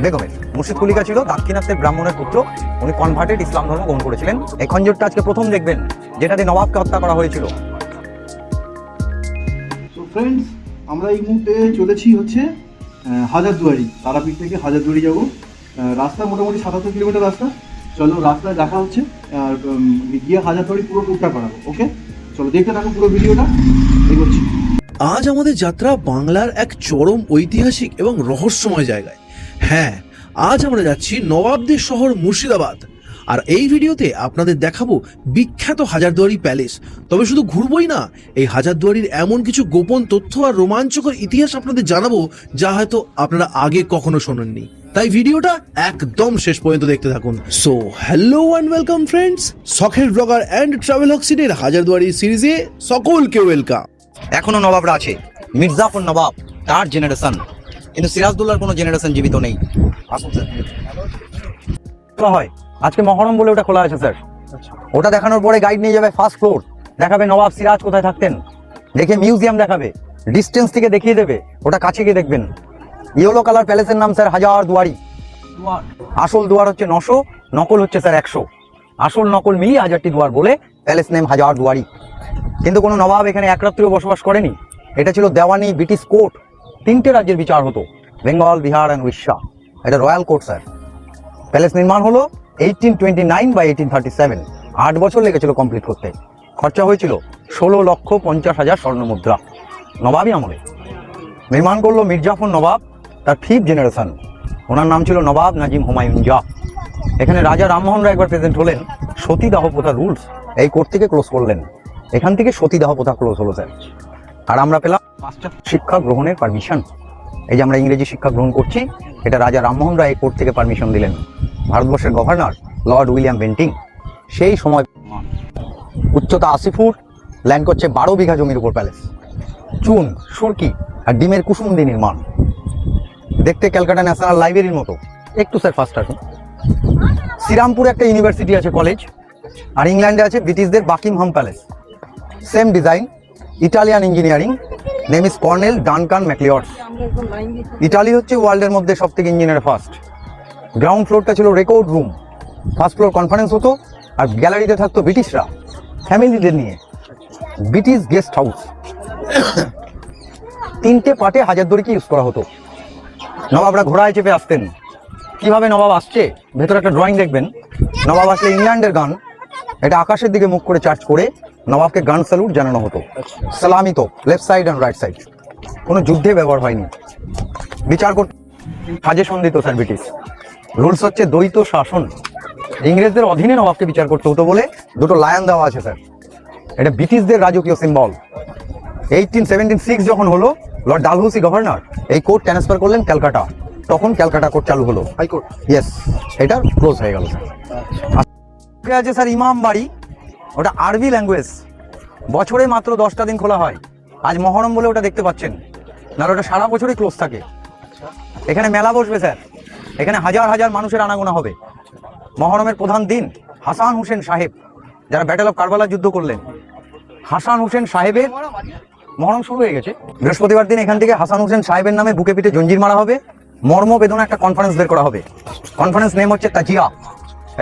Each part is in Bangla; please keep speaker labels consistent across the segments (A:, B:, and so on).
A: বেগমের। মুর্শিদ কুলিকা ছিল দাক্ষিণাত্যের ব্রাহ্মণের পুত্র, উনি কনভার্টেড ইসলাম ধর্ম গ্রহণ করেছিলেন। এই খঞ্জরটা আজকে প্রথম দেখবেন যেটা দিয়ে নবাবকে হত্যা করা হয়েছিল।
B: তো ফ্রেন্ডস, আমরা এই মুহূর্তে চলেছি হচ্ছে হাজারদুয়ারি, তারাপীঠ থেকে হাজারদুয়ারি যাব। রাস্তা মোটামুটি ৭৭ কিলোমিটার রাস্তা। চলো রাস্তায় দেখা হচ্ছে, আর গিয়ে হাজারদুয়ারি পুরো টুকটা করাবো। ওকে, চলো দেখতে থাকো পুরো ভিডিওটা, এগোচ্ছি।
C: আজ আমাদের যাত্রা বাংলার এক চরম ঐতিহাসিক এবং রহস্যময় জায়গায়। হ্যাঁ, আজ আমরা যাচ্ছি নবাবদের শহর মুর্শিদাবাদ। আর এই ভিডিওতে আপনাদের দেখাবো বিখ্যাত হাজারদুয়ারি প্যালেস। তবে শুধু ঘুরবই না, এই হাজারদুয়ারির এমন কিছু গোপন তথ্য আর রোমাঞ্চকর ইতিহাস আপনাদের জানাবো যা হয়তো আপনারা আগে কখনো শোনেননি। তাই ভিডিওটা একদম শেষ পর্যন্ত দেখতে থাকুন। So hello and welcome friends, শখের ব্লগার অ্যান্ড ট্রাভেল হক্সিডের হাজারদুয়ারি সিরিজে সকলকে ওয়েলকাম।
A: এখনো নবাবরা আছে, মির্জাফর নবাব তার জেনারেশন, কিন্তু সিরাজদৌল্লার কোনো জেনারেশন জীবিত নেই। হয় আজকে মহরম বলে ওটা খোলা আছে স্যার। ওটা দেখানোর পরে গাইড নিয়ে যাবে ফার্স্ট ফ্লোর, দেখাবে নবাব সিরাজ কোথায় থাকতেন, দেখে মিউজিয়াম দেখাবে, ডিস্টেন্স থেকে দেখিয়ে দেবে, ওটা কাছে গিয়ে দেখবেন। ইয়েলো কালার প্যালেসের নাম স্যার হাজারদুয়ারি। আসল দুয়ার হচ্ছে 900, নকল হচ্ছে স্যার 100। আসল নকল মিলিয়ে 1000টি দুয়ার বলে প্যালেস নেম হাজারদুয়ারি। কিন্তু কোনো নবাব এখানে এক রাত্রিও বসবাস করেনি। এটা ছিল দেওয়ানি, ব্রিটিশ কোর্ট, 3টে রাজ্যের বিচার হতো, বেঙ্গল, বিহার অ্যান্ড উড়িষ্যা। এটা রয়্যাল কোর্ট স্যার। প্যালেস নির্মাণ হলো 1829 বা 1837। 8 বছর লেগেছিল কমপ্লিট করতে। খরচা হয়েছিল 16,50,000 স্বর্ণ মুদ্রা নবাবী আমলে। নির্মাণ করলো মির্জাফর নবাব, তার 5th জেনারেশন। ওনার নাম ছিল নবাব নাজিম হুমায়ুন জাহ। এখানে রাজা রামমোহন রায় একবার প্রেজেন্ট হলেন। সতীদাহ প্রথা রুলস এই কোর্ট থেকে ক্লোজ করলেন। এখান থেকে সতীদাহ প্রথা ক্লোজ হলো স্যার। আর আমরা পেলাম মাস্টার শিক্ষা গ্রহণের পারমিশন। এই যে আমরা ইংরেজি শিক্ষা গ্রহণ করছি, এটা রাজা রামমোহন রায় এই কোর্ট থেকে পারমিশন দিলেন। ভারতবর্ষের গভর্নর লর্ড উইলিয়াম বেন্টিং সেই সময়। উচ্চতা 80 ফুট, ল্যান্ড করছে 12 বিঘা জমির উপর প্যালেস। চুন, সুরকি আর ডিমের কুসুম দিয়ে নির্মাণ। দেখতে ক্যালকাটা ন্যাশনাল লাইব্রেরির মতো। একটু স্যার ফার্স্ট আসুন। শ্রীরামপুরে একটা ইউনিভার্সিটি আছে, কলেজ। আর ইংল্যান্ডে আছে ব্রিটিশদের Buckingham Palace, same design, Italian engineering, name is Colonel Duncan McLeod's. Italy হচ্ছে ওয়ার্ল্ডের মধ্যে সব থেকে ইঞ্জিনিয়ার ফার্স্ট। গ্রাউন্ড ফ্লোরটা ছিল record room, first floor conference হতো, আর গ্যালারিতে থাকতো ব্রিটিশরা ফ্যামিলিদের নিয়ে। British guest house. 3টে পার্টে হাজারদুয়ারিকে ইউজ করা হতো। নবাবরা ঘোড়ায় চেপে আসতেন। কিভাবে নবাব আসছে, ভেতরে একটা ড্রয়িং দেখবেন। নবাব আসলে ইংল্যান্ডের গান, এটা আকাশের দিকে মুখ করে চার্জ করে নবাবকে গান স্যালুট জানানো হতো। সালামি তো left side and right side. কোনো যুদ্ধে ব্যবহার হয়নি। বিচার করতে সাজেশন দিত স্যার ব্রিটিশ। রুলস হচ্ছে দ্বৈত শাসন। ইংরেজদের অধীনে নবাবকে বিচার করতে হতো বলে 2টো লায়ন দেওয়া আছে স্যার। এটা ব্রিটিশদের রাজকীয় সিম্বল। 1876 যখন হলো, লর্ড ডালহৌসি গভর্নর এই কোর্ট ট্রান্সফার করলেন ক্যালকাটা। তখন ক্যালকাটা কোর্ট চালু হলো, হাইকোর্ট। ইয়েস, এটা ক্লোজ হয়ে গেল স্যার। আছে স্যার ইমাম বাড়ি, ওটা আরবি ল্যাঙ্গুয়েজ। বছরে মাত্র 10টা দিন খোলা হয়। আজ মহরম বলে ওটা দেখতে পাচ্ছেন, না ওটা সারা বছরই ক্লোজ থাকে। এখানে মেলা বসবে স্যার, এখানে হাজার হাজার মানুষের আনাগোনা হবে। মহরমের প্রধান দিন হাসান হুসেন সাহেব, যারা ব্যাটেল অফ কারবালা যুদ্ধ করলেন, হাসান হুসেন সাহেবের মহরম শুরু হয়ে গেছে। বৃহস্পতিবার দিন এখান থেকে হাসান হুসেন সাহেবের নামে বুকে পিঠে জঞ্জির মারা হবে। মর্মবেদনা একটা কনফারেন্স বের করা হবে। কনফারেন্স নেম হচ্ছে তাজিয়া।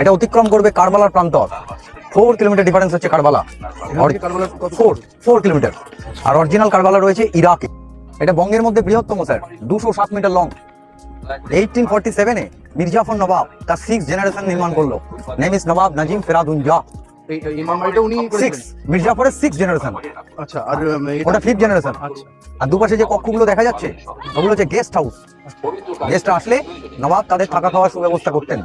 A: এটা অতিক্রম করবে কারবালার প্রান্তর। 4 কিলোমিটার ডিফারেন্স হচ্ছে কারবালা, 4 কিলোমিটার। আর অরিজিনাল কারবালা রয়েছে ইরাকে। এটা বঙ্গের মধ্যে বৃহত্তম স্যার, 207 মিটার লং। 1847-এ মির্জাফর নবাব তার 6th জেনারেশন নির্মাণ করলো। নেম ইজ নবাব নাজিম ফেরাদুন জাহ। মির্জাফরের 6th জেনারেশন।
B: আচ্ছা, আর
A: ওটা 5th জেনারেশন। আর দুপাশে যে কক্ষগুলো দেখা যাচ্ছে ওগুলো হচ্ছে গেস্ট হাউস। গেস্ট আসলে নবাব তাদের থাকা খাওয়ার সুব্যবস্থা করতেন।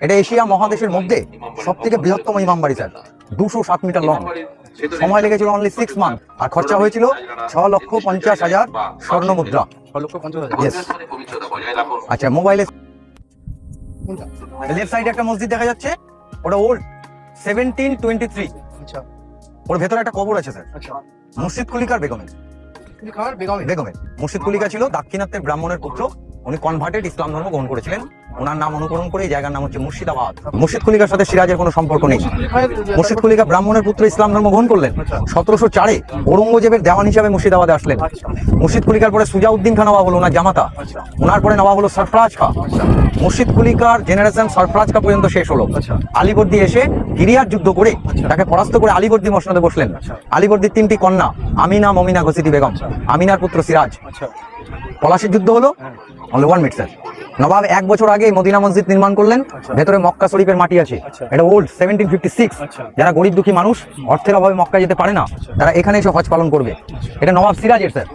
A: এটা এশিয়া মহাদেশের মধ্যে সব থেকে বৃহত্তম ইমাম বাড়ি স্যার, 207 মিটার লং। সময় লেগেছিল অনলি 6 মান্থ, আর খরচা হয়েছিল 6,50,000 স্বর্ণ মুদ্রা। 6,50,000। আচ্ছা, মোবাইলে লেফট সাইডে একটা মসজিদ দেখা যাচ্ছে, ওটা ওল্ড, 1723। আচ্ছা, ওর ভেতরে একটা কবর আছে স্যার। আচ্ছা, মুর্শিদ কুলিকার বেগমের। বেগমের মুর্শিদ কুলিকা ছিল দাক্ষিণাত্যের ব্রাহ্মণের পুত্র, উনি কনভার্টেড ইসলাম ধর্ম গ্রহণ করেছিলেন। ওনার নাম অনুকরণ করে এই জায়গার নাম হচ্ছে মুর্শিদাবাদ। মুর্শিদ কুলিকার সাথে সিরাজের কোনো সম্পর্ক নেই। মুর্শিদ কুলিকা ব্রাহ্মণের পুত্র ইসলাম ধর্ম গ্রহণ করলেন 1704-এ, ঔরঙ্গজেবের দেওয়ান হিসাবে মুর্শিদাবাদে আসলেন। মুর্শিদ কুলিকার পরে সুজাউদ্দিন খান নবাব হলো ওনার জামাতা, ওনার পরে নবাব হলো সরফরাজ খা। মুর্শিদ কুলিকার জেনারেশন সরফরাজ খা পর্যন্ত শেষ হলো। আলীবর্দী এসে গিরিয়ার যুদ্ধ করে তাকে পরাস্ত করে আলীবর্দী মসনদে বসলেন। আলীবর্দীর 3টি কন্যা, আমিনা, মমিনা, ঘসিটি বেগম। আমিনার পুত্র সিরাজ। পলাশির যুদ্ধ হলো, অনলি 1 মিনিট স্যার। নবাব 1 বছর আগে মদিনা মসজিদ নির্মাণ করলেন, ভেতরে মক্কা শরীফের মাটি আছে। এটা ওল্ড 1756। যারা গরিব দুঃখী মানুষ অর্থের অভাবে মক্কা যেতে পারে না, তারা এখানে এসে হজ পালন করবে। এটা নবাব সিরাজের স্যার।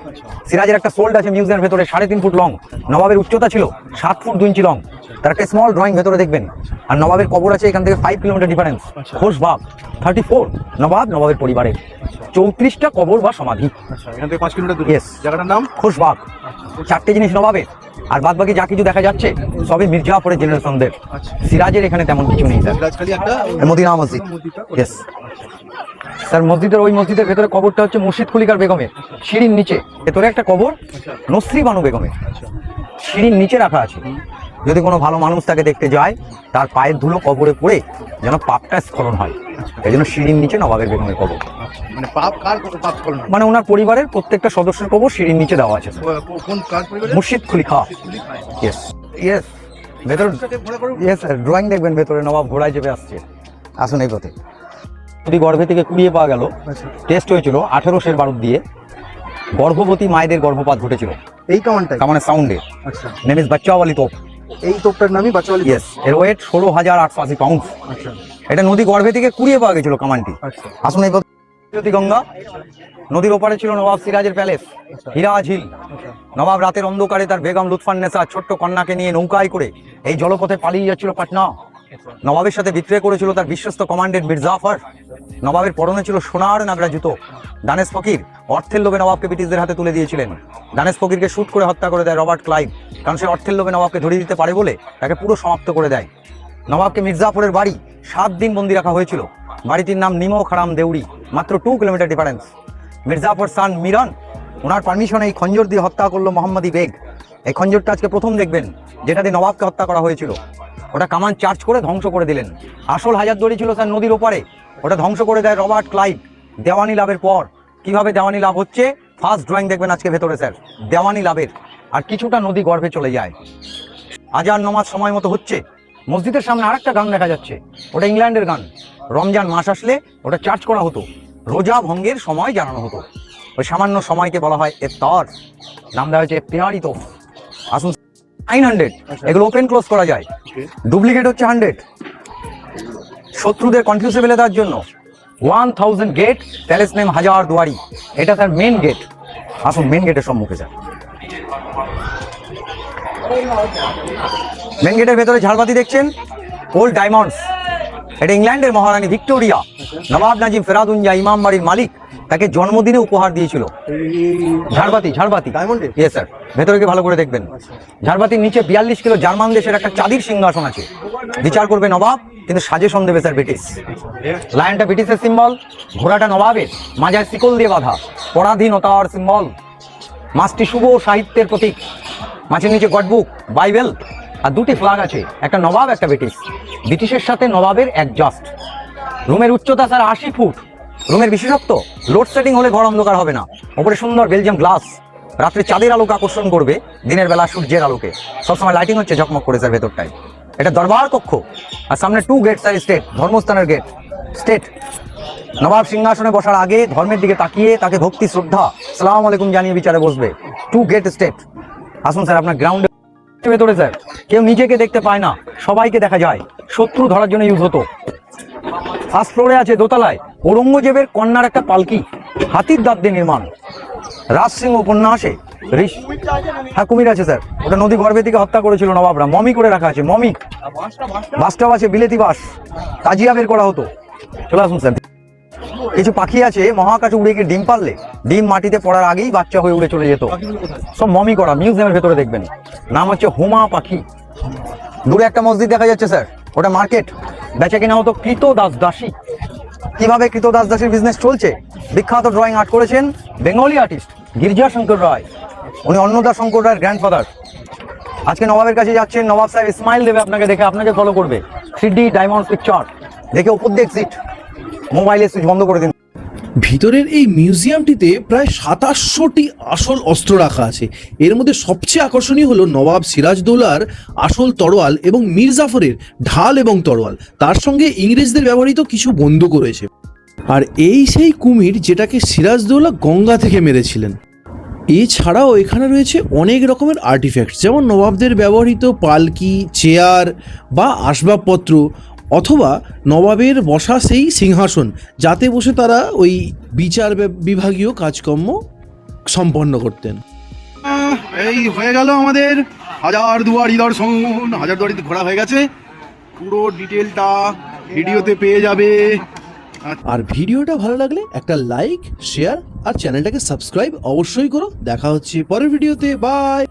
A: সিরাজের একটা সোল্ড আছে মিউজিয়ামের ভেতরে, 3.5 ফুট লং। নবাবের উচ্চতা ছিল 7 ফুট 2 ইঞ্চি লং। তার একটা স্মল ড্রয়িং ভেতরে দেখবেন। আর নবাবের কবর আছে এখান থেকে 5 কিলোমিটার ডিফারেন্স। খোশবাগ 34 নবাবের পরিবারের 34টা কবর বা সমাধি।
B: এখান থেকে 5 কিলোমিটার দূরে।
A: ইয়েস,
B: জায়গাটার নাম
A: খোশবাগ। 4টে জিনিস নবাবের, আর বাদ বাকি যা কিছু দেখা যাচ্ছে সবই মির্জাফরের জেনারেশনদের। সিরাজের এখানে তেমন কিছু নেই স্যার।
B: রাজখালি একটা
A: মদিনা মসজিদ। ইয়েস স্যার, ওই মসজিদের ভেতরে কবরটা হচ্ছে মুর্শিদ কুলিকার বেগমের। সিঁড়ির নিচে ভেতরে একটা কবর নসরি বানু বেগমের, সিঁড়ির নিচে রাখা আছে। যদি কোনো ভালো মানুষ তাকে দেখতে যায়, তার পায়ের ধুলো কবরে পড়ে যেন পাপটা স্খলন হয়, এই জন্য সিঁড়ির নিচে নবাবের বেগমের কবর।
B: মানে পাপ কার পাপ করলো না?
A: মানে ওনার পরিবারের প্রত্যেকটা সদস্যের কবর সিঁড়ির নিচে দেওয়া আছে।
B: কোন কার পরিবারে?
A: মুর্শিদ কুলিকা। ইয়েস ইয়েস, ভেতর ইয়েস স্যার, ড্রয়িং দেখবেন ভেতরে নবাব ঘোড়ায় চেপে আসছে। আসুন এই পথে। যদি গর্ভে থেকে কুড়িয়ে পাওয়া গেল, টেস্ট হয়েছিল 1800 বারুদ দিয়ে। গর্ভবতী মায়েদের গর্ভপাত ঘটেছিল
B: এই কামানটাই,
A: কামানের সাউন্ডে।
B: আচ্ছা,
A: নেম ইজ বাচ্চাওয়ালি তোপ।
B: এই তোপটার নামই বাচ্চাওয়ালি।
A: ইয়েস, এর ওয়েট 16,880 পাউন্ড।
B: আচ্ছা
A: এটা নদী গর্ভে থেকে কুড়িয়ে পাওয়া গেছিল কামানটি।
B: আচ্ছা
A: আসুন এই পথে। গঙ্গা নদীর ওপারে ছিল নবাব সিরাজের প্যালেস, হীরা ঝিল। নবাব রাতের অন্ধকারে তার বেগম লুৎফান্নেসা ছোট্ট কন্যাকে নিয়ে নৌকায় করে এই জলপথে পালিয়ে যাচ্ছিল পাটনা। নবাবের সাথে বিক্রয় করেছিল তার বিশ্বস্ত কমান্ডেন্ট মির্জাফর। নবাবের পরনে ছিল সোনার নাগরা জুতো। দানেশ ফকির অর্থের লোভে নবাবকে ব্রিটিশদের হাতে তুলে দিয়েছিলেন। দানেশ ফকিরকে শুট করে হত্যা করে দেয় রবার্ট ক্লাইভ, কারণ সে অর্থের লোভে নবাবকে ধরিয়ে দিতে পারে বলে তাকে পুরো সমাপ্ত করে দেয়। নবাবকে মির্জাফরের বাড়ি 7 দিন বন্দী রাখা হয়েছিল। বাড়িটির নাম নিমো খারাম দেউড়ি, মাত্র 2 কিলোমিটার ডিফারেন্স। মির্জাফর সান মিরান ওনার পারমিশনে এই খঞ্জর দিয়ে হত্যা করলো মোহাম্মদী বেগ। এই খঞ্জরটা আজকে প্রথম দেখবেন, যেটা দিয়ে নবাবকে হত্যা করা হয়েছিল। ওটা কামান চার্জ করে ধ্বংস করে দিলেন। আসল হাজারদুয়ারি ছিল স্যার নদীর ওপারে, ওটা ধ্বংস করে দেয় রবার্ট ক্লাইভ দেওয়ানি লাভের পর। কিভাবে দেওয়ানি লাভ হচ্ছে, ফার্স্ট ড্রয়িং দেখবেন আজকে ভেতরে স্যার, দেওয়ানি লাভের। আর কিছুটা নদী গর্ভে চলে যায়। আজান নামাজ সময় মতো হচ্ছে। মসজিদের সামনে আরেকটা গান দেখা যাচ্ছে, ওটা ইংল্যান্ডের গান। রমজান মাস আসলে ওটা চার্জ করা হতো, রোজা ভঙ্গের সময় জানানো হতো। ওই সামান্য সময়কে বলা হয় ইফতার, নাম দেওয়া হয়েছে ইফতিহারি তোপ। আসুন 900, এগুলো ওপেন ক্লোজ করা যায়। ডুপ্লিকেট হচ্ছে 100। শত্রুদের কনফিউজেবল দেওয়ার জন্য 1000 গেট, প্যালেস নেম হাজার দুয়ারি। এটা স্যার মেন গেট। আসুন মেন গেটের সম্মুখে স্যার। মেন গেটের ভেতরে ঝাড়বাতি দেখছেন, ওল্ড ডায়মন্ডস। এটা ইংল্যান্ডের মহারানী ভিক্টোরিয়া নবাব নাজিম ফেরাদুঞ্জা ইমাম বাড়ির মালিক তাকে জন্মদিনে উপহার দিয়েছিল। ঝাড়বাতি
B: ডায়মন্ডের?
A: ইয়েস স্যার, ভেতরে গিয়ে ভালো করে দেখবেন। ঝাড়বাতির নিচে 42 কিলো জার্মান দেশের একটা চাঁদির সিংহাসন আছে। বিচার করবে নবাব, কিন্তু সাজেশন দেবে স্যার ব্রিটিশ। লায়নটা ব্রিটিশের সিম্বল, ঘোড়াটা নবাবের, মাজায় শিকল দিয়ে বাঁধা, পরাধীনতার সিম্বল। মাছটি শুভ সাহিত্যের প্রতীক। মাছের নিচে গডবুক, বাইবেল আর 2টি ফ্ল্যাগ আছে, একটা নবাব একটা ব্রিটিশ। ব্রিটিশের সাথে নবাবের অ্যাডজাস্ট। রুমের উচ্চতা স্যার 80 ফুট। রুমের বিশেষত্ব, লোডশেডিং হলে ঘর অন্ধকার হবে না। ওপরে সুন্দর বেলজিয়াম গ্লাস, রাত্রে চাঁদের আলোকে আকর্ষণ করবে, দিনের বেলা সূর্যের আলোকে। সবসময় লাইটিং হচ্ছে ঝকমক করে স্যার ভেতরটায়। এটা দরবার কক্ষ, আর সামনে 2 গেট স্যার, স্টেট, ধর্মস্থানের গেট, স্টেট। নবাব সিংহাসনে বসার আগে ধর্মের দিকে তাকিয়ে তাকে ভক্তি শ্রদ্ধা সালাম আলাইকুম জানিয়ে বিচারে বসবে। 2 গেট স্টেট। আসুন স্যার আপনার গ্রাউন্ডে ভেতরে স্যার, কেউ নিজেকে দেখতে পায় না, সবাইকে দেখা যায়। শত্রু ধরার জন্য ইউজ হতো। ফার্স্ট ফ্লোরে আছে দোতলায় ঔরঙ্গজেবের কন্যার একটা পালকি, হাতির দাঁত দিয়ে নির্মাণ। রাজ সিং উপন্যাসে হ্যাঁ কুমির আছে স্যার, ওটা নদী গর্ভে থেকে হত্যা করেছিল নবাবরা। মমি করে রাখা আছে, মমি। বাসটাও আছে, বিলেতি বাস, তাজিয়া বের করা হতো। চলে আসুন স্যার। কিছু পাখি আছে মহাকাশে উড়ে গিয়ে ডিম পারলে ডিম মাটিতে পড়ার আগেই বাচ্চা হয়ে উড়ে চলে যেত। সব মমি করা, মিউজিয়ামের ভেতরে দেখবেন। নাম হচ্ছে হুমা পাখি। দূরে একটা মসজিদ দেখা যাচ্ছে স্যার, ওটা মার্কেট। বেচা কিনা হতো কৃতদাস দাসী। কিভাবে কৃতদাস দাসীর বিজনেস চলছে, বিখ্যাত ড্রয়িং আর্ট করেছেন বেঙ্গলি আর্টিস্ট গির্জা শঙ্কর রায়। উনি অন্নদা শঙ্কর রায়ের গ্র্যান্ডফাদার। আজকে নবাবের কাছে যাচ্ছেন, নবাব সাহেব স্মাইল দেবে আপনাকে দেখে, আপনাকে ফলো করবে। 3D ডায়মন্ড পিকচার দেখে উপর দিয়ে এক্সিট, মোবাইলে সুইচ বন্ধ করে দিন।
C: ভিতরের এই মিউজিয়ামটিতে প্রায় 2700টি আসল অস্ত্র রাখা আছে। এর মধ্যে সবচেয়ে আকর্ষণীয় হলো নবাব সিরাজদৌলার আসল তরোয়াল এবং মীর জাফরের ঢাল এবং তরোয়াল, তার সঙ্গে ইংরেজদের ব্যবহৃত কিছু বন্দুকও রয়েছে। আর এই সেই কুমির যেটাকে সিরাজদৌলা গঙ্গা থেকে মেরেছিলেন। এছাড়াও এখানে রয়েছে অনেক রকমের আর্টিফ্যাক্ট, যেমন নবাবদের ব্যবহৃত পালকি, চেয়ার বা আসবাবপত্র, অথবা নবাবের বসা সেই সিংহাসন যাতে বসে তারা ওই বিচার বিভাগীয় কাজকর্ম সম্পন্ন করতেন।
B: এই হয়ে গেল আমাদের হাজারদুয়ারি দর্শন। হাজারদুয়ারিতে ঘোরা হয়ে গেছে, পুরো ডিটেলটা ভিডিওতে পেয়ে যাবে।
C: আর ভিডিওটা ভালো লাগলে একটা লাইক, শেয়ার আর চ্যানেলটাকে সাবস্ক্রাইব অবশ্যই করো। দেখা হচ্ছে পরের ভিডিওতে, বাই।